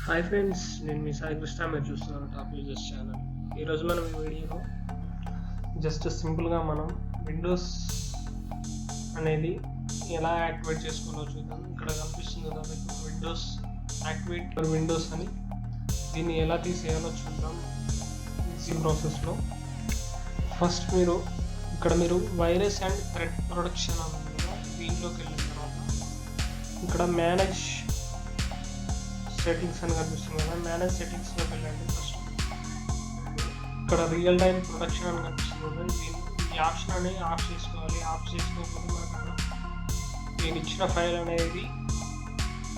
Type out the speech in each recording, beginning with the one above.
Hi friends, నేను మీ సాయి కృష్ణ. మీరు చూస్తున్నారు టాప్ యూజర్స్ ఛానల్. ఈరోజు మనం ఈ వీడియోలో జస్ట్ సింపుల్గా మనం విండోస్ అనేది ఎలా యాక్టివేట్ చేసుకోవాలో చూద్దాం. ఇక్కడ కనిపిస్తుంది కదా మీకు విండోస్ యాక్టివేట్ ఫర్ విండోస్ అని. దీన్ని ఎలా తీసేయాలో చూద్దాం ఈజీ ప్రాసెస్లో. ఫస్ట్ మీరు వైరస్ అండ్ థ్రెడ్ ప్రొటెక్షన్ అని ఉంది కదా, దీంట్లోకి వెళ్ళిన తర్వాత ఇక్కడ మేనేజ్ సెట్టింగ్స్ అని కనిపిస్తుంది కదా, మేనేజ్ సెట్టింగ్స్లోకి వెళ్ళండి. ఫస్ట్ ఇక్కడ రియల్ టైం ప్రొటెక్షన్ అని కనిపిస్తుంది కదా, ఈ ఆప్షన్ అనేది ఆఫ్ చేసుకోవాలి. ఆఫ్ చేసుకోకపోతే మనకు అక్కడ నేను ఇచ్చిన ఫైల్ అనేది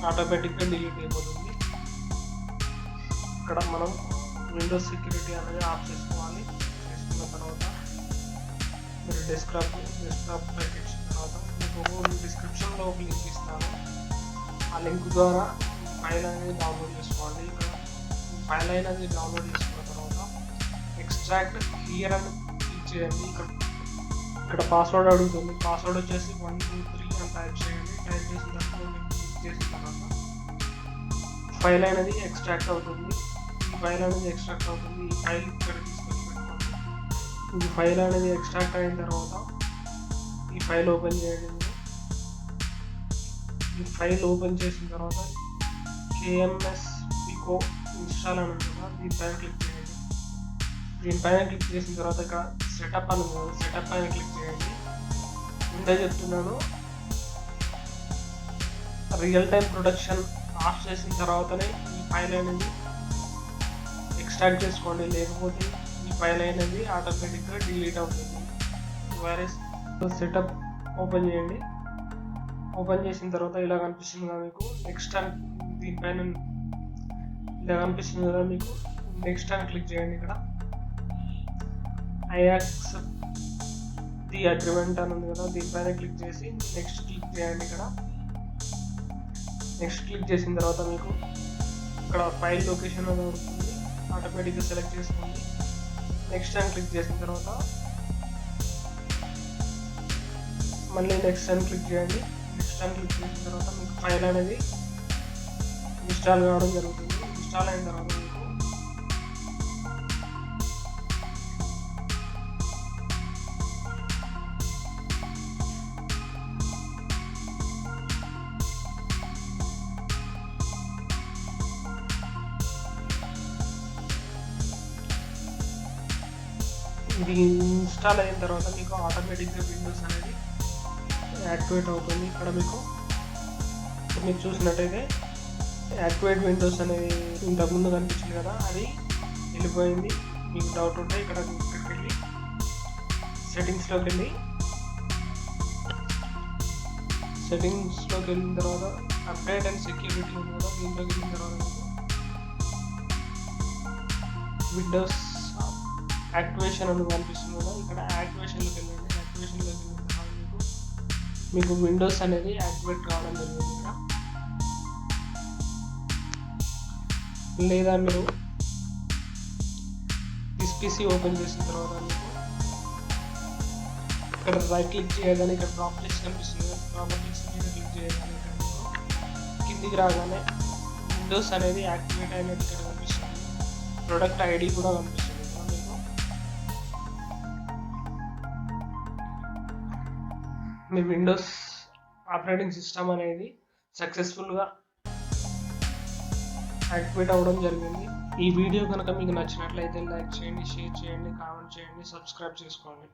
ఆటోమేటిక్గా డిలీట్ అయిపోతుంది. ఇక్కడ మనం విండోస్ సెక్యూరిటీ అనేది ఆఫ్ చేసుకోవాలి. చేసుకున్న తర్వాత మీరు డెస్క్టాప్ పైకి ఇచ్చిన తర్వాత మీకు డిస్క్రిప్షన్లో ఒక లింక్ ఇస్తాను. ఆ లింక్ ద్వారా ఫైల్ అనేది డౌన్లోడ్ చేసుకోవాలి. ఫైల్ అనేది డౌన్లోడ్ చేసుకున్న తర్వాత ఎక్స్ట్రాక్ట్ హియర్ అని క్లిక్ చేయండి. ఇక్కడ పాస్వర్డ్ అడుగుతుంది. పాస్వర్డ్ వచ్చేసి 1 2 3 అని టైప్ చేయండి. టైప్ చేసిన తర్వాత క్లిక్ చేసిన తర్వాత ఫైల్ అనేది ఎక్స్ట్రాక్ట్ అవుతుంది. ఈ ఫైల్ ఇక్కడ తీసుకొచ్చి పెట్టుకోండి. ఈ ఫైల్ అనేది ఎక్స్ట్రాక్ట్ అయిన తర్వాత ఈ ఫైల్ ఓపెన్ చేయండి. ఈ ఫైల్ ఓపెన్ చేసిన తర్వాత KMS Pico ఇన్స్టాల్ అని ఉంది కదా, దీనిపైన క్లిక్ చేయండి. దీనిపైన క్లిక్ చేసిన తర్వాత ఇక్కడ సెటప్ అని ఉంది కదా, సెటప్ పైన క్లిక్ చేయండి. ముందే చెప్తున్నాను, రియల్ టైం ప్రొడక్షన్ ఆఫ్ చేసిన తర్వాతనే ఈ ఫైల్ అనేది ఎక్స్ట్రాక్ట్ చేసుకోండి, లేకపోతే ఈ ఫైల్ అనేది ఆటోమేటిక్గా డిలీట్ అవుతుంది. వైరస్ సెటప్ ఓపెన్ చేయండి. ఓపెన్ చేసిన తర్వాత ఇలా కనిపిస్తుంది కదా మీకు నెక్స్ట్ అని, దీనిపైన ఇలా కనిపిస్తుంది కదా మీకు నెక్స్ట్ అని క్లిక్ చేయండి. ఇక్కడ ఐ యాక్సెప్ట్ ది అగ్రిమెంట్ అని ఉంది కదా, దీనిపైన క్లిక్ చేసి నెక్స్ట్ క్లిక్ చేయండి. ఇక్కడ నెక్స్ట్ క్లిక్ చేసిన తర్వాత మీకు ఇక్కడ ఫైల్ లొకేషన్ అని ఉంటుంది, ఆటోమేటిక్గా సెలెక్ట్ చేసుకోండి. నెక్స్ట్ అని క్లిక్ చేసిన తర్వాత మళ్ళీ నెక్స్ట్ అని క్లిక్ చేయండి. నెక్స్ట్ అని క్లిక్ చేసిన తర్వాత మీకు ఫైల్ అనేది ఇన్స్టాల్ కావడం జరుగుతుంది. ఇన్స్టాల్ అయిన తర్వాత మీకు ఇది ఇన్స్టాల్ అయిన తర్వాత మీకు ఆటోమేటిక్గా విండోస్ అనేది యాక్టివేట్ అవుతుంది. ఇక్కడ మీరు చూసినట్టయితే యాక్టివేట్ విండోస్ అనేది ఇంతకుముందు కనిపించింది కదా, అది వెళ్ళిపోయింది. మీకు డౌట్ ఉంటే ఇక్కడికి వెళ్ళి సెట్టింగ్స్లోకి వెళ్ళిన తర్వాత అప్డేట్ అండ్ సెక్యూరిటీ ఉంది కదా, దీంట్లోకి వెళ్ళిన తర్వాత విండోస్ యాక్టివేషన్ అని కనిపిస్తుంది కదా, ఇక్కడ యాక్టివేషన్లోకి వెళ్ళండి. యాక్టివేషన్లోకి వెళ్ళిన తర్వాత మీకు విండోస్ అనేది యాక్టివేట్ కావడం జరిగింది. లేదా మీరు దిస్ పీసీ ఓపెన్ చేసిన తర్వాత మీకు ఇక్కడ రైట్ క్లిక్ చేయగానే ఇక్కడ ప్రాపర్టీస్ కనిపిస్తుంది. ప్రాపర్టీస్ మీద క్లిక్ చేయగానే ఇక్కడ మీకు కిందికి రాగానే విండోస్ అనేది యాక్టివేట్ అయినట్టు ఇక్కడ కనిపిస్తుంది. ప్రొడక్ట్ ఐడి కూడా కనిపిస్తుంది. మీ విండోస్ ఆపరేటింగ్ సిస్టమ్ అనేది సక్సెస్ఫుల్గా యాక్టివేట్ అవ్వడం జరిగింది. ఈ వీడియో కనుక మీకు నచ్చినట్లయితే లైక్ చేయండి, షేర్ చేయండి, కామెంట్ చేయండి, సబ్స్క్రైబ్ చేసుకోండి.